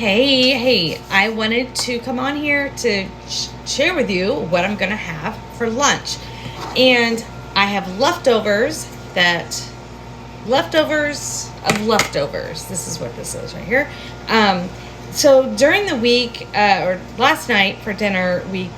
Hey, I wanted to come on here to share with you what I'm going to have for lunch. And I have leftovers of leftovers. This is what this is right here. So during the week, or last night for dinner, we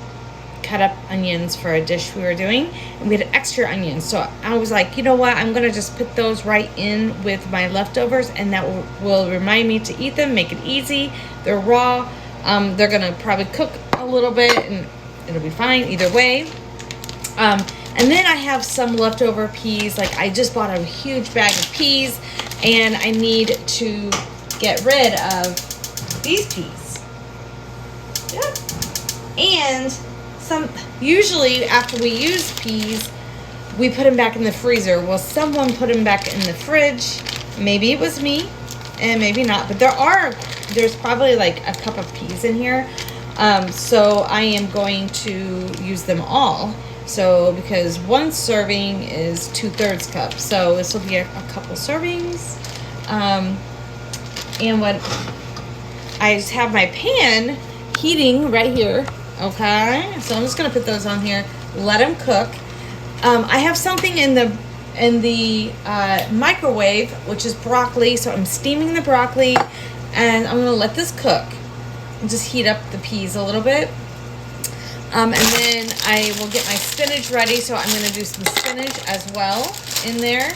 cut up onions for a dish we were doing, and we had extra onions. So I was like, you know what? I'm going to just put those right in with my leftovers, and that will remind me to eat them, make it easy. They're raw. They're going to probably cook a little bit, and it'll be fine either way. And then I have some leftover peas. Like, I just bought a huge bag of peas, and I need to get rid of these peas. Yep. And usually after we use peas, we put them back in the freezer. Well, someone put them back in the fridge. Maybe it was me, and maybe not. But there's probably like a cup of peas in here. So I am going to use them all. So because one serving is 2/3 cup, so this will be a couple servings. And what I just have my pan heating right here. Okay, so I'm just gonna put those on here. Let them cook. I have something in the microwave, which is broccoli. So I'm steaming the broccoli, and I'm gonna let this cook and just heat up the peas a little bit. And then I will get my spinach ready. So I'm gonna do some spinach as well in there.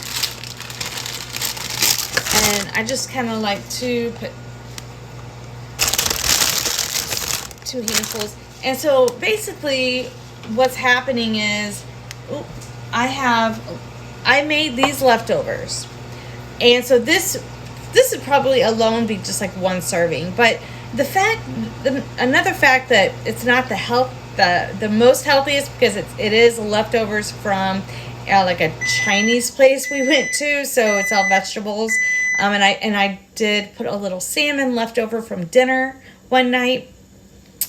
And I just kind of like to put 2 handfuls. And so basically what's happening is I made these leftovers. And so this would probably alone be just like 1 serving. But another fact that it's not the most healthiest, because it is leftovers from like a Chinese place we went to, so it's all vegetables. And I did put a little salmon left over from dinner one night.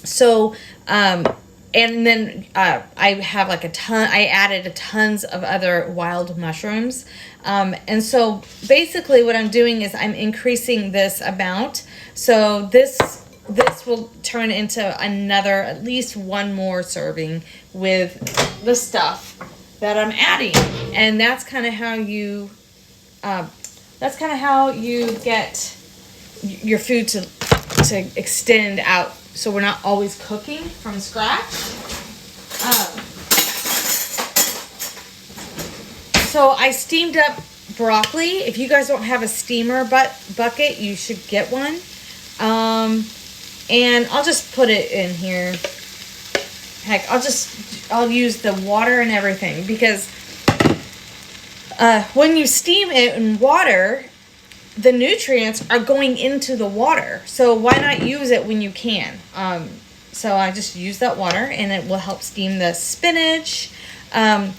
So, and then I have like I added tons of other wild mushrooms. And so basically what I'm doing is I'm increasing this amount. So this will turn into at least 1 more serving with the stuff that I'm adding. And that's kind of how you get your food to extend out. So we're not always cooking from scratch. So I steamed up broccoli. If you guys don't have a steamer bucket, you should get one. And I'll just put it in here. Heck, I'll use the water and everything, because when you steam it in water, the nutrients are going into the water. So why not use it when you can? So I just use that water, and it will help steam the spinach. I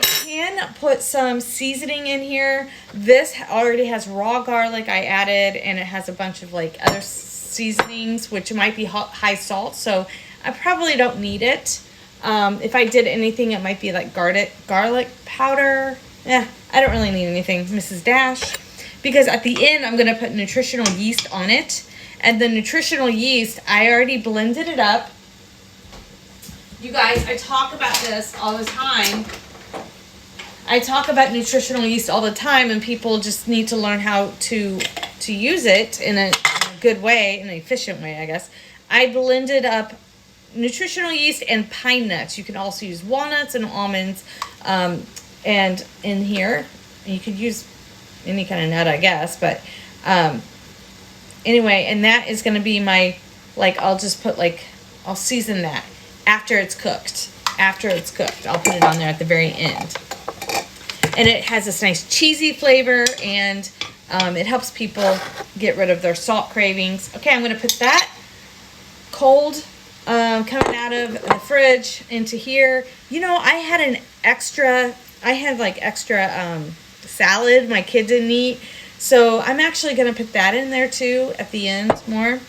can put some seasoning in here. This already has raw garlic I added, and it has a bunch of like other seasonings, which might be high salt. So I probably don't need it. If I did anything, it might be like garlic powder. I don't really need anything, Mrs. Dash. Because at the end, I'm going to put nutritional yeast on it. And the nutritional yeast, I already blended it up. You guys, I talk about this all the time. I talk about nutritional yeast all the time, and people just need to learn how to use it in a good way, in an efficient way, I guess. I blended up nutritional yeast and pine nuts. You can also use walnuts and almonds. And in here, you could use any kind of nut, I guess, but anyway, and that is going to be my, I'll season that after it's cooked. I'll put it on there at the very end. And it has this nice cheesy flavor, and it helps people get rid of their salt cravings. Okay, I'm going to put that cold coming out of the fridge into here. You know, I had extra salad my kid didn't eat, so I'm actually going to put that in there too at the end more.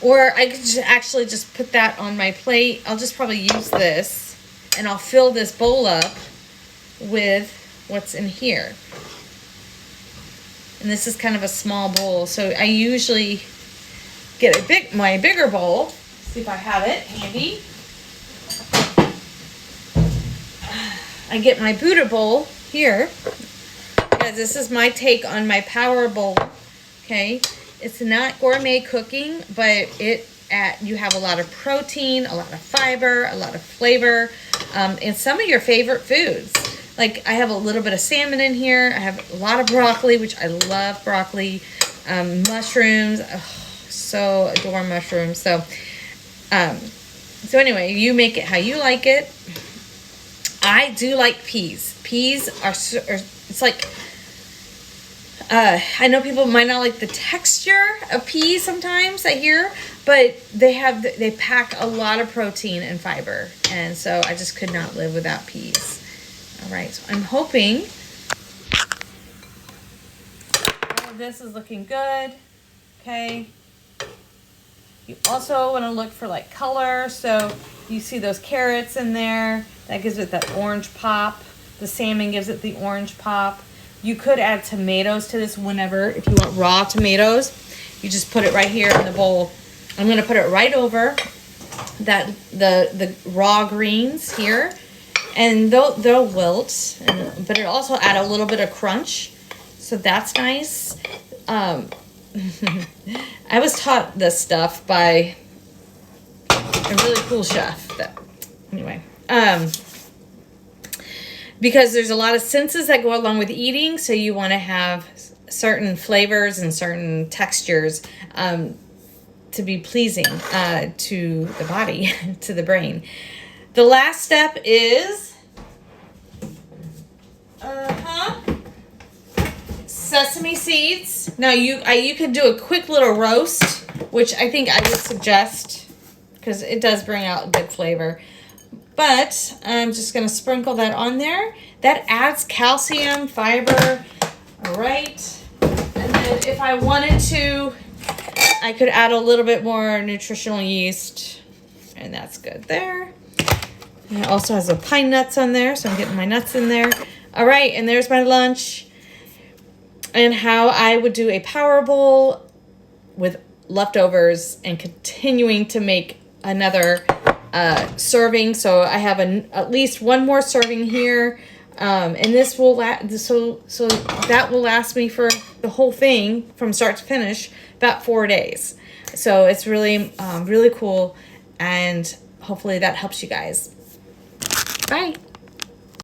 Or I could just put that on my plate. I'll just probably use this, and I'll fill this bowl up with what's in here. And this is kind of a small bowl. So I usually get my bigger bowl. See if I have it handy. I get my Buddha bowl here. Because this is my take on my power bowl. Okay. It's not gourmet cooking, but you have a lot of protein, a lot of fiber, a lot of flavor, and some of your favorite foods. Like I have a little bit of salmon in here. I have a lot of broccoli, which I love broccoli, mushrooms. Oh, so adore mushrooms. So anyway, you make it how you like it. I do like peas. Peas are it's like, I know people might not like the texture of peas sometimes, I hear, but they pack a lot of protein and fiber. And so I just could not live without peas. All right, so I'm hoping all of this is looking good. Okay. You also want to look for like color. So you see those carrots in there. That gives it that orange pop. The salmon gives it the orange pop. You could add tomatoes to this whenever, if you want raw tomatoes. You just put it right here in the bowl. I'm going to put it right over the raw greens here. And they'll wilt, but it also add a little bit of crunch. So that's nice. I was taught this stuff by a really cool chef. Anyway, because there's a lot of senses that go along with eating, so you want to have certain flavors and certain textures to be pleasing to the body, to the brain. The last step is sesame seeds. Now you could do a quick little roast, which I think I would suggest because it does bring out good flavor. But I'm just going to sprinkle that on there. That adds calcium, fiber. All right. And then if I wanted to, I could add a little bit more nutritional yeast. And that's good there. And it also has the pine nuts on there, so I'm getting my nuts in there. All right, and there's my lunch. And how I would do a power bowl with leftovers and continuing to make another serving. So I have at least one more serving here, and this will so that will last me for the whole thing from start to finish about 4 days. So it's really really cool, and hopefully that helps you guys. Bye.